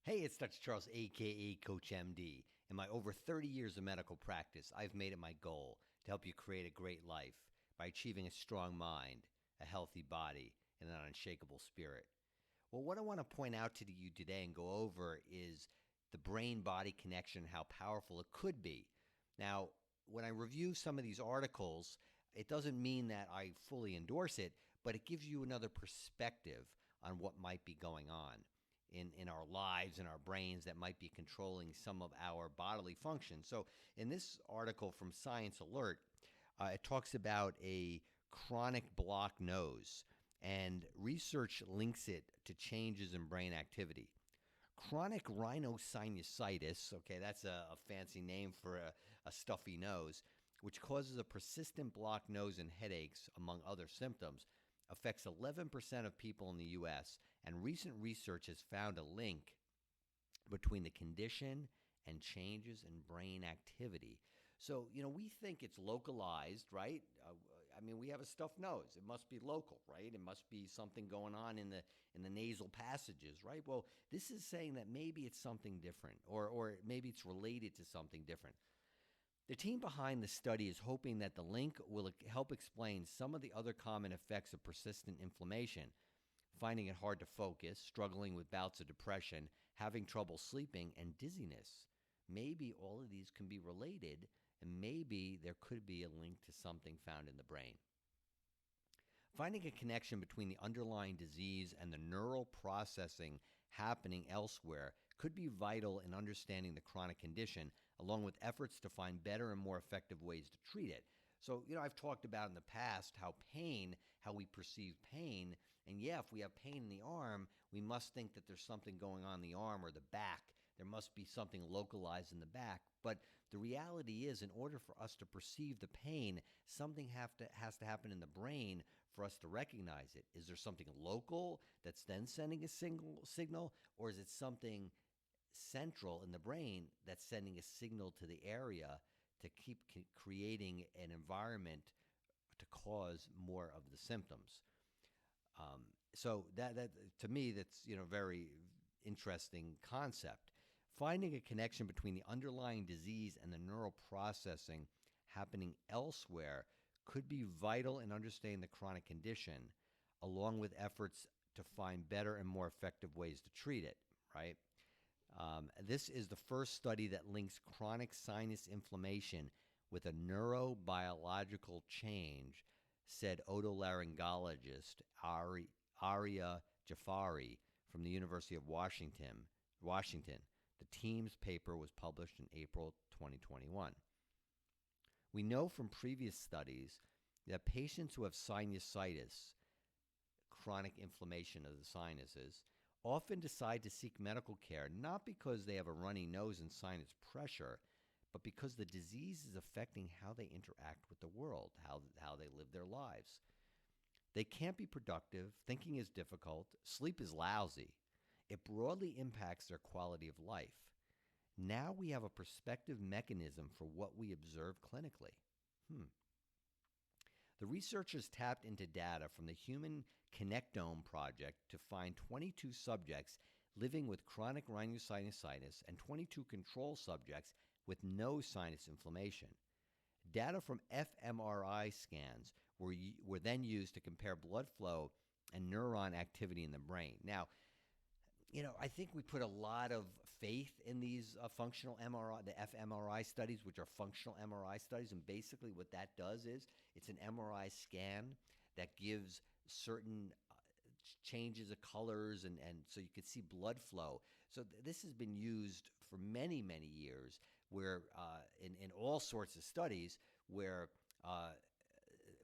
Hey, it's Dr. Charles, aka CoachMD. In my over 30 years of medical practice, I've made it my goal to help you create a great life by achieving a strong mind, a healthy body, and an unshakable spirit. Well, what I want to point out to you today and go over is the brain-body connection, how powerful it could be. Now, when I review some of these articles, it doesn't mean that I fully endorse it, but it gives you another perspective on what might be going on in our lives, in our brains, that might be controlling some of our bodily functions. So in this article from Science Alert, it talks about a chronic blocked nose, and research links it to changes in brain activity. Chronic rhinosinusitis, okay, that's a fancy name for a stuffy nose, which causes a persistent blocked nose and headaches, among other symptoms, affects 11% of people in the U.S., and recent research has found a link between the condition and changes in brain activity. So, we think it's localized, right? We have a stuffed nose. It must be local, right? It must be something going on in the nasal passages, right? Well, this is saying that maybe it's something different, or maybe it's related to something different. The team behind the study is hoping that the link will help explain some of the other common effects of persistent inflammation: finding it hard to focus, struggling with bouts of depression, having trouble sleeping, and dizziness. Maybe all of these can be related, and maybe there could be a link to something found in the brain. Finding a connection between the underlying disease and the neural processing happening elsewhere could be vital in understanding the chronic condition, along with efforts to find better and more effective ways to treat it. So, I've talked about in the past how we perceive pain, and if we have pain in the arm, we must think that there's something going on in the arm or the back. There must be something localized in the back. But the reality is, in order for us to perceive the pain, something has to happen in the brain for us to recognize it. Is there something local that's then sending a signal, or is it something central in the brain that's sending a signal to the area to keep creating an environment to cause more of the symptoms? So that to me, that's very interesting concept. Finding a connection between the underlying disease and the neural processing happening elsewhere could be vital in understanding the chronic condition, along with efforts to find better and more effective ways to treat it, right? This is the first study that links chronic sinus inflammation with a neurobiological change, said otolaryngologist Aria Jafari from the University of Washington. The team's paper was published in April 2021. We know from previous studies that patients who have sinusitis, chronic inflammation of the sinuses, often decide to seek medical care not because they have a runny nose and sinus pressure, but because the disease is affecting how they interact with the world, how they live their lives. They can't be productive, thinking is difficult, sleep is lousy. It broadly impacts their quality of life. Now we have a perspective mechanism for what we observe clinically. The researchers tapped into data from the Human Connectome Project to find 22 subjects living with chronic rhinosinusitis and 22 control subjects with no sinus inflammation. Data from fMRI scans were then used to compare blood flow and neuron activity in the brain. Now, I think we put a lot of faith in these functional MRI, the fMRI studies, which are functional MRI studies. And basically what that does is it's an MRI scan that gives certain changes of colors, and so you could see blood flow. So this has been used for many, many years, where in all sorts of studies where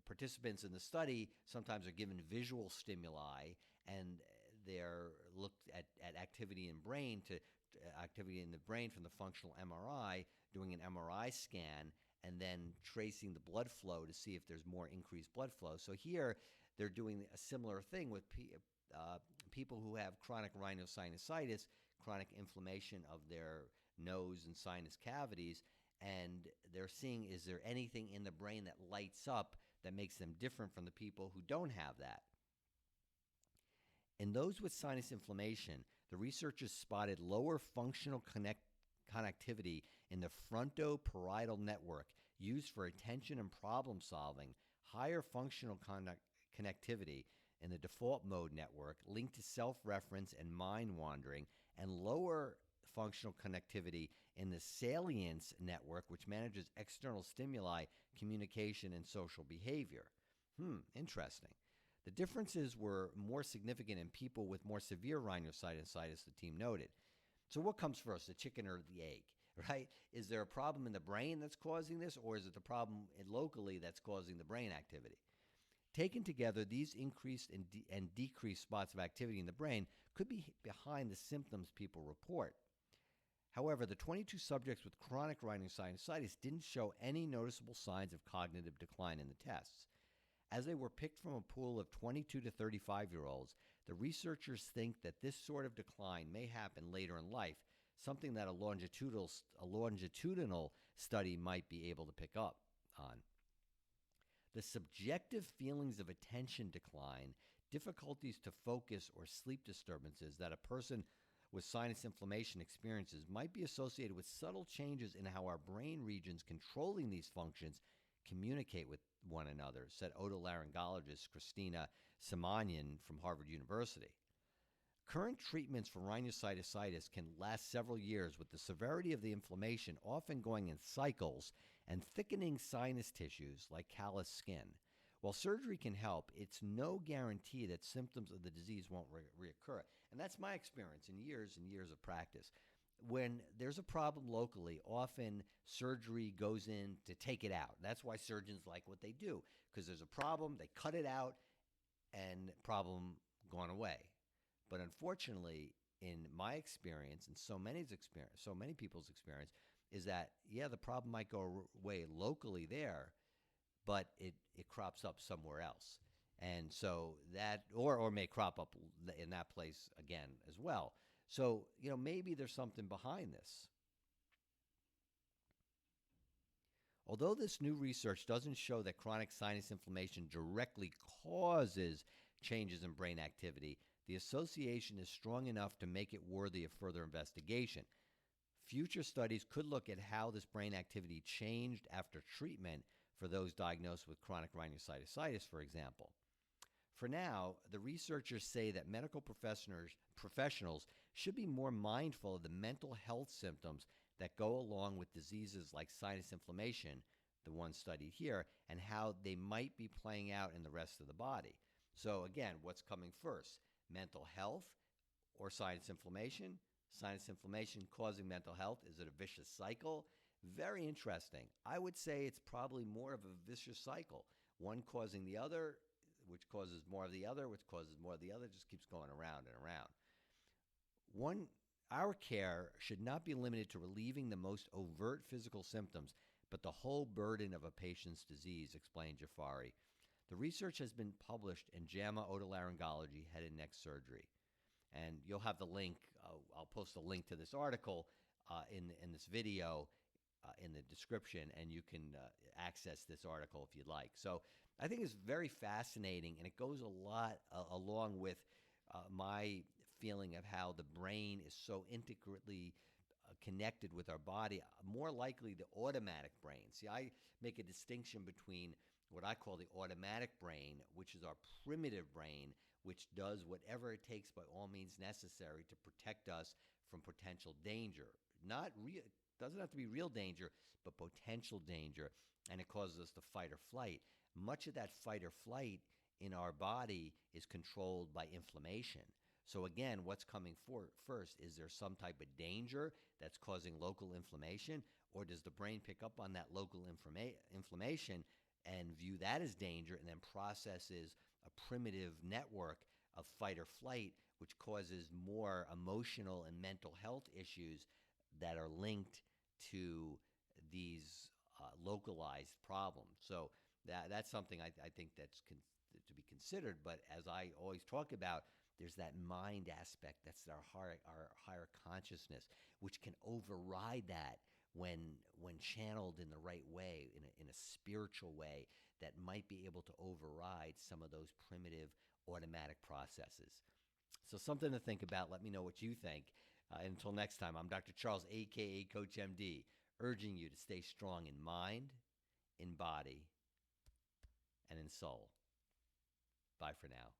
participants in the study sometimes are given visual stimuli, and they're looked at activity in activity in the brain from the functional MRI, doing an MRI scan, and then tracing the blood flow to see if there's more increased blood flow. So here they're doing a similar thing with people who have chronic rhinosinusitis, chronic inflammation of their nose and sinus cavities, and they're seeing, is there anything in the brain that lights up that makes them different from the people who don't have that? In those with sinus inflammation, the The researchers spotted lower functional connectivity in the frontoparietal network used for attention and problem solving, higher functional connectivity in the default mode network linked to self-reference and mind wandering, and lower functional connectivity in the salience network, which manages external stimuli, communication, and social behavior. Interesting. The differences were more significant in people with more severe rhinosinusitis, the team noted. So what comes first, the chicken or the egg, right? Is there a problem in the brain that's causing this, or is it the problem locally that's causing the brain activity? Taken together, these increased and decreased spots of activity in the brain could be behind the symptoms people report. However, the 22 subjects with chronic rhinosinusitis didn't show any noticeable signs of cognitive decline in the tests. As they were picked from a pool of 22 to 35-year-olds, the researchers think that this sort of decline may happen later in life, something that a longitudinal study might be able to pick up on. The subjective feelings of attention decline, difficulties to focus, or sleep disturbances that a person with sinus inflammation experiences might be associated with subtle changes in how our brain regions controlling these functions communicate with one another, said otolaryngologist Christina Simanyan from Harvard University. Current treatments for rhinosinusitis can last several years, with the severity of the inflammation often going in cycles and thickening sinus tissues like callous skin. While surgery can help, it's no guarantee that symptoms of the disease won't reoccur. And that's my experience in years and years of practice. When there's a problem locally, often surgery goes in to take it out. That's why surgeons like what they do, because there's a problem, they cut it out, and problem gone away. But unfortunately, in my experience, and so many people's experience, is that, the problem might go away locally there, but it crops up somewhere else. And so that, or may crop up in that place again as well. So, maybe there's something behind this. Although this new research doesn't show that chronic sinus inflammation directly causes changes in brain activity, the association is strong enough to make it worthy of further investigation. Future studies could look at how this brain activity changed after treatment for those diagnosed with chronic rhinosinusitis, for example. For now, the researchers say that medical professionals should be more mindful of the mental health symptoms that go along with diseases like sinus inflammation, the one studied here, and how they might be playing out in the rest of the body. So again, what's coming first? Mental health or sinus inflammation? Sinus inflammation causing mental health? Is it a vicious cycle? Very interesting. I would say it's probably more of a vicious cycle. One causing the other, which causes more of the other, which causes more of the other, just keeps going around and around. Our care should not be limited to relieving the most overt physical symptoms, but the whole burden of a patient's disease, explained Jafari. The research has been published in JAMA Otolaryngology, Head and Neck Surgery. And you'll have the link. I'll post a link to this article in this video in the description, and you can access this article if you'd like. So I think it's very fascinating, and it goes a lot along with my feeling of how the brain is so intricately connected with our body, more likely the automatic brain. See, I make a distinction between what I call the automatic brain, which is our primitive brain, which does whatever it takes by all means necessary to protect us from potential danger. Doesn't have to be real danger, but potential danger, and it causes us to fight or flight. Much of that fight or flight in our body is controlled by inflammation. So again, what's coming first? Is there some type of danger that's causing local inflammation, or does the brain pick up on that local inflammation and view that as danger, and then processes a primitive network of fight or flight, which causes more emotional and mental health issues that are linked to these localized problems? So that's something I think that's to be considered. But as I always talk about, there's that mind aspect, that's our higher consciousness, which can override that when channeled in the right way, in a spiritual way, that might be able to override some of those primitive automatic processes. So something to think about. Let me know what you think. Until next time, I'm Dr. Charles, a.k.a. Coach MD, urging you to stay strong in mind, in body, and in soul. Bye for now.